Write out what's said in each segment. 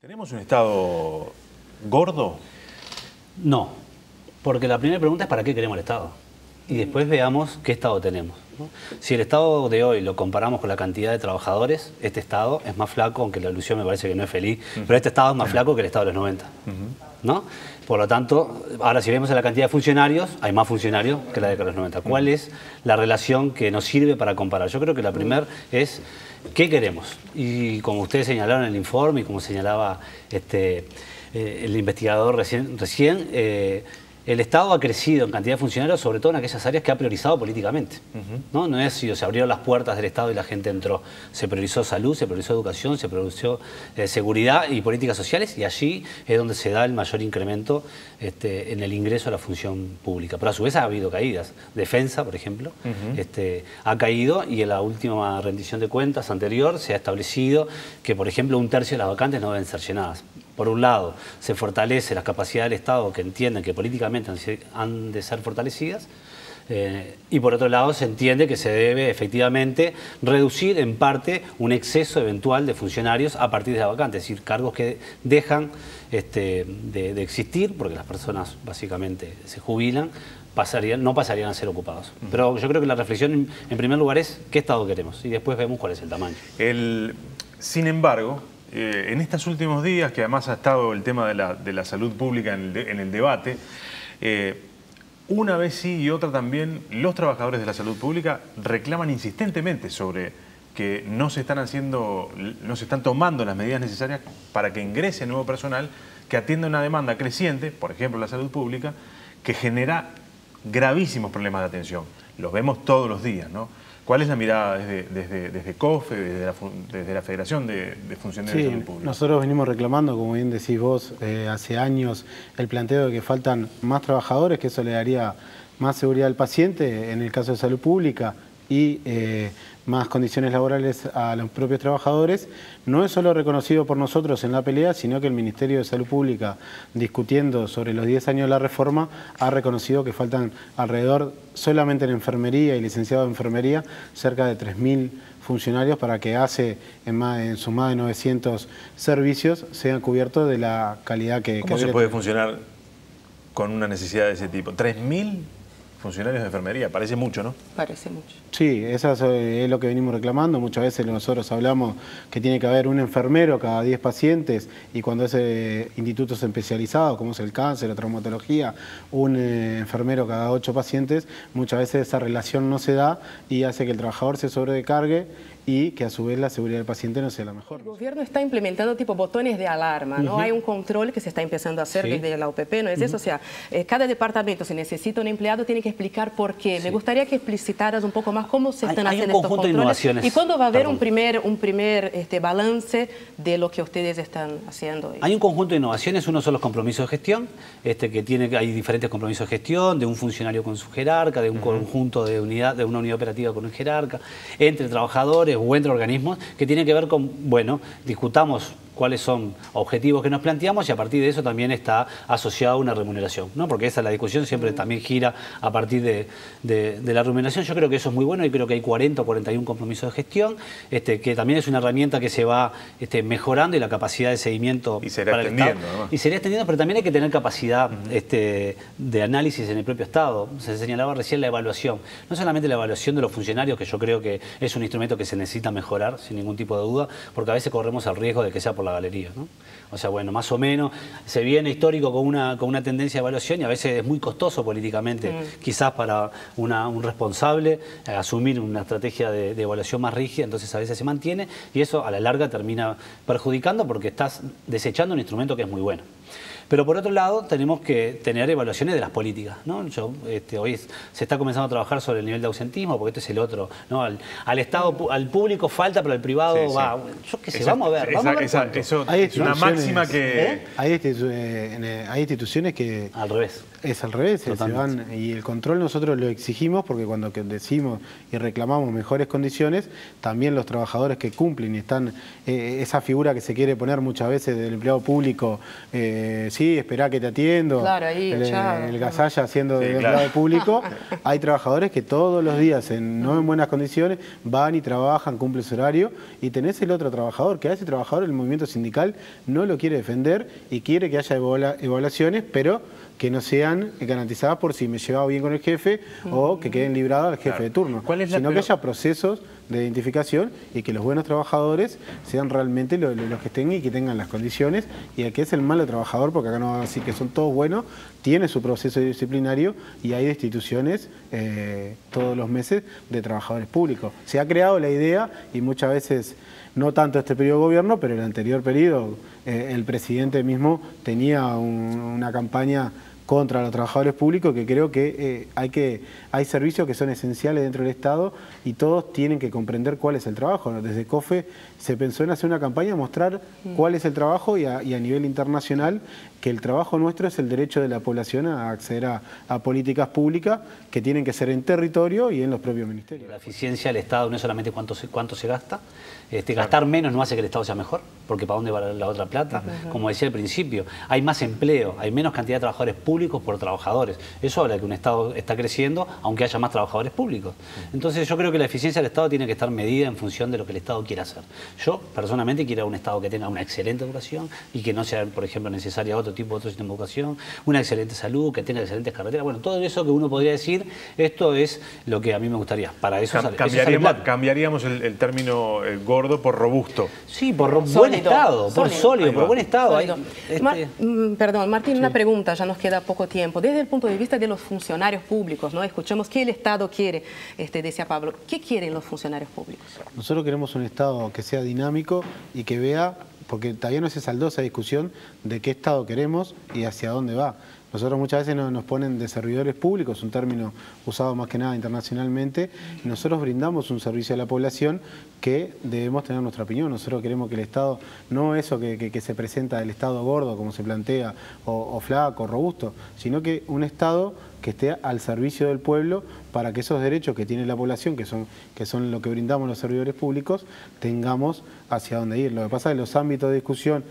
¿Tenemos un Estado gordo? No, porque la primera pregunta es ¿para qué queremos el Estado? Y después veamos qué Estado tenemos, ¿no? Si el Estado de hoy lo comparamos con la cantidad de trabajadores, este Estado es más flaco, aunque la ilusión me parece que no es feliz, pero este Estado es más flaco que el Estado de los 90, ¿no? Por lo tanto, ahora si vemos la cantidad de funcionarios, hay más funcionarios que la de los 90. ¿Cuál es la relación que nos sirve para comparar? Yo creo que la primera es ¿qué queremos? Y como ustedes señalaron en el informe y como señalaba el investigador recién el Estado ha crecido en cantidad de funcionarios, sobre todo en aquellas áreas que ha priorizado políticamente. No es si se abrieron las puertas del Estado y la gente entró. Se priorizó salud, se priorizó educación, se priorizó seguridad y políticas sociales, y allí es donde se da el mayor incremento en el ingreso a la función pública. Pero a su vez ha habido caídas. Defensa, por ejemplo, ha caído, y en la última rendición de cuentas anterior se ha establecido que, por ejemplo, 1/3 de las vacantes no deben ser llenadas. Por un lado, se fortalece las capacidades del Estado, que entienden que políticamente han de ser fortalecidas, y por otro lado se entiende que se debe efectivamente reducir en parte un exceso eventual de funcionarios a partir de la vacante, es decir, cargos que dejan de existir porque las personas básicamente se jubilan, no pasarían a ser ocupados. Pero yo creo que la reflexión en primer lugar es ¿qué Estado queremos? Y después vemos cuál es el tamaño. Sin embargo, en estos últimos días, que además ha estado el tema de la salud pública en el debate, una vez sí y otra también, los trabajadores de la salud pública reclaman insistentemente sobre que no se están tomando las medidas necesarias para que ingrese nuevo personal que atienda una demanda creciente, por ejemplo la salud pública, que genera gravísimos problemas de atención. Los vemos todos los días, ¿no? ¿Cuál es la mirada desde COFE, desde la Federación de Funcionarios de Salud Pública? Nosotros venimos reclamando, como bien decís vos, hace años el planteo de que faltan más trabajadores, que eso le daría más seguridad al paciente en el caso de salud pública y más condiciones laborales a los propios trabajadores. No es solo reconocido por nosotros en la pelea, sino que el Ministerio de Salud Pública, discutiendo sobre los 10 años de la reforma, ha reconocido que faltan alrededor, solamente en enfermería y licenciados de enfermería, cerca de 3.000 funcionarios para que en sus más de 900 servicios sean cubiertos de la calidad que... ¿Cómo se puede funcionar con una necesidad de ese tipo? ¿3.000 funcionarios de enfermería? Parece mucho, ¿no? Parece mucho. Sí, eso es lo que venimos reclamando. Muchas veces nosotros hablamos que tiene que haber un enfermero cada 10 pacientes, y cuando es institutos especializados, como es el cáncer, la traumatología, un enfermero cada 8 pacientes, muchas veces esa relación no se da y hace que el trabajador se sobrecargue y que a su vez la seguridad del paciente no sea la mejor. El gobierno está implementando tipo botones de alarma, ¿no? Hay un control que se está empezando a hacer desde la UPP, ¿no es eso? O sea, cada departamento, si necesita un empleado, tiene que explicar por qué. Me gustaría que explicitaras un poco más cómo se están haciendo estos controles y cuándo va a haber un primer balance de lo que ustedes están haciendo. Hay un conjunto de innovaciones. Uno son los compromisos de gestión, hay diferentes compromisos de gestión, de un funcionario con su jerarca, de un conjunto de una unidad operativa con un jerarca, entre trabajadores o entre organismos, que tienen que ver con, bueno, discutamos cuáles son objetivos que nos planteamos y a partir de eso también está asociada una remuneración, ¿no? Porque esa la discusión siempre también gira a partir de la remuneración. Yo creo que eso es muy bueno y creo que hay 40 o 41 compromisos de gestión, que también es una herramienta que se va mejorando, y la capacidad de seguimiento y será para extendiendo, el Estado. Y sería extendiendo, pero también hay que tener capacidad de análisis en el propio Estado. Se señalaba recién la evaluación. No solamente la evaluación de los funcionarios, que yo creo que es un instrumento que se necesita mejorar sin ningún tipo de duda, porque a veces corremos el riesgo de que sea por la galería, ¿no? O sea, bueno, más o menos se viene histórico con una tendencia de evaluación, y a veces es muy costoso políticamente, quizás para un responsable, asumir una estrategia de evaluación más rígida. Entonces a veces se mantiene y eso a la larga termina perjudicando porque estás desechando un instrumento que es muy bueno. Pero por otro lado tenemos que tener evaluaciones de las políticas, ¿no? Hoy se está comenzando a trabajar sobre el nivel de ausentismo, porque este es el otro, ¿no? Al Estado, al público falta, pero al privado va. Yo qué sé, vamos a ver. Eso es una máxima que... Hay instituciones que... Al revés. Es al revés, se van, y el control nosotros lo exigimos porque cuando decimos y reclamamos mejores condiciones, también los trabajadores que cumplen y están, esa figura que se quiere poner muchas veces del empleado público, sí, esperá que te atiendo, claro, ahí, el gazalla haciendo del empleado público, hay trabajadores que todos los días, no en buenas condiciones, van y trabajan, cumplen su horario, y tenés el otro trabajador, que a ese trabajador el movimiento sindical no lo quiere defender y quiere que haya evaluaciones, pero que no sean garantizadas por si me llevaba bien con el jefe o que queden libradas al jefe de turno, sino que haya procesos de identificación y que los buenos trabajadores sean realmente los que estén y que tengan las condiciones, y el que es el malo trabajador, porque acá no vamos a decir que son todos buenos, tiene su proceso disciplinario y hay destituciones todos los meses de trabajadores públicos. Se ha creado la idea, y muchas veces, no tanto este periodo de gobierno, pero el anterior periodo, el presidente mismo tenía una campaña contra los trabajadores públicos, que creo que hay servicios que son esenciales dentro del Estado y todos tienen que comprender cuál es el trabajo. Desde COFE se pensó en hacer una campaña, mostrar cuál es el trabajo y a nivel internacional que el trabajo nuestro es el derecho de la población a acceder a políticas públicas que tienen que ser en territorio y en los propios ministerios. La eficiencia del Estado no es solamente cuánto se gasta. Gastar menos no hace que el Estado sea mejor, porque ¿para dónde va la otra plata? Como decía al principio, hay más empleo, hay menos cantidad de trabajadores públicos por trabajadores. Eso habla de que un Estado está creciendo, aunque haya más trabajadores públicos. Entonces yo creo que la eficiencia del Estado tiene que estar medida en función de lo que el Estado quiera hacer. Yo personalmente quiero un Estado que tenga una excelente educación y que no sea, por ejemplo, necesaria otro sistema de educación, una excelente salud, que tenga excelentes carreteras. Bueno, todo eso que uno podría decir, esto es lo que a mí me gustaría. Para eso cambiaríamos el término gordo por robusto. Sí, por buen estado, por sólido, por buen estado. Perdón, Martín, una pregunta, ya nos queda poco tiempo. Desde el punto de vista de los funcionarios públicos, ¿no? Escuchamos qué el Estado quiere, decía Pablo. ¿Qué quieren los funcionarios públicos? Nosotros queremos un Estado que sea dinámico y que vea, porque todavía no se saldó esa discusión de qué Estado queremos y hacia dónde va. Nosotros muchas veces nos ponen de servidores públicos, un término usado más que nada internacionalmente, y nosotros brindamos un servicio a la población que debemos tener nuestra opinión. Nosotros queremos que el Estado, no eso que se presenta el Estado gordo, como se plantea, o flaco, robusto, sino que un Estado que esté al servicio del pueblo para que esos derechos que tiene la población, que son lo que brindamos los servidores públicos, tengamos hacia dónde ir. Lo que pasa es que los ámbitos de discusión,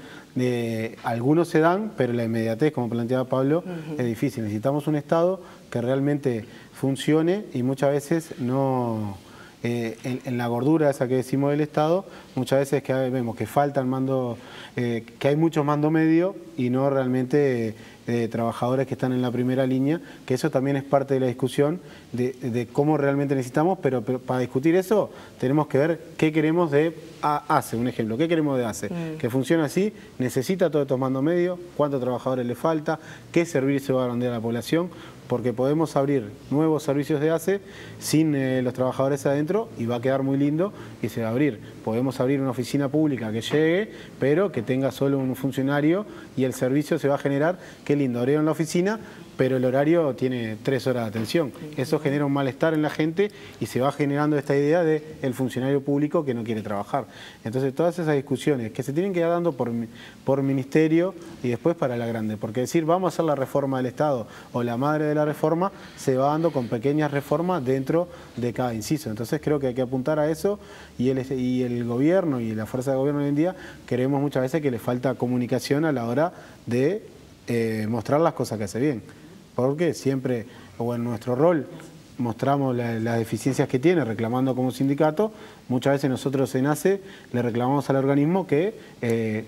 algunos se dan, pero la inmediatez, como planteaba Pablo, es difícil. Necesitamos un Estado que realmente funcione y muchas veces no... en la gordura esa que decimos del Estado, muchas veces que vemos que falta el mando, que hay mucho mando medio y no realmente trabajadores que están en la primera línea, que eso también es parte de la discusión de cómo realmente necesitamos, pero para discutir eso tenemos que ver qué queremos de ACE, un ejemplo, qué queremos de ACE, que funcione así, necesita todos estos mandos medios, cuántos trabajadores le falta, qué servicio va a brindar a la población, porque podemos abrir nuevos servicios de ACE sin los trabajadores adentro y va a quedar muy lindo y se va a abrir. Podemos abrir una oficina pública que llegue, pero que tenga solo un funcionario y el servicio se va a generar, qué lindo, horario en la oficina, pero el horario tiene 3 horas de atención. Eso genera un malestar en la gente y se va generando esta idea del funcionario público que no quiere trabajar. Entonces todas esas discusiones que se tienen que ir dando por ministerio y después para la grande, porque decir vamos a hacer la reforma del Estado o la madre de la reforma se va dando con pequeñas reformas dentro de cada inciso. Entonces creo que hay que apuntar a eso y el gobierno y la fuerza de gobierno hoy en día queremos muchas veces que le falta comunicación a la hora de mostrar las cosas que hace bien. Porque siempre, o en nuestro rol, mostramos las deficiencias que tiene, reclamando como sindicato. Muchas veces nosotros en ACE le reclamamos al organismo que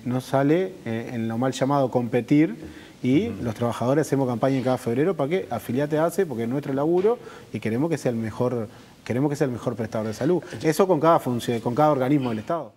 no sale en lo mal llamado competir, y los trabajadores hacemos campaña en cada febrero para que afiliate a ACE, porque es nuestro laburo y queremos que sea el mejor prestador de salud. Eso con cada organismo del Estado.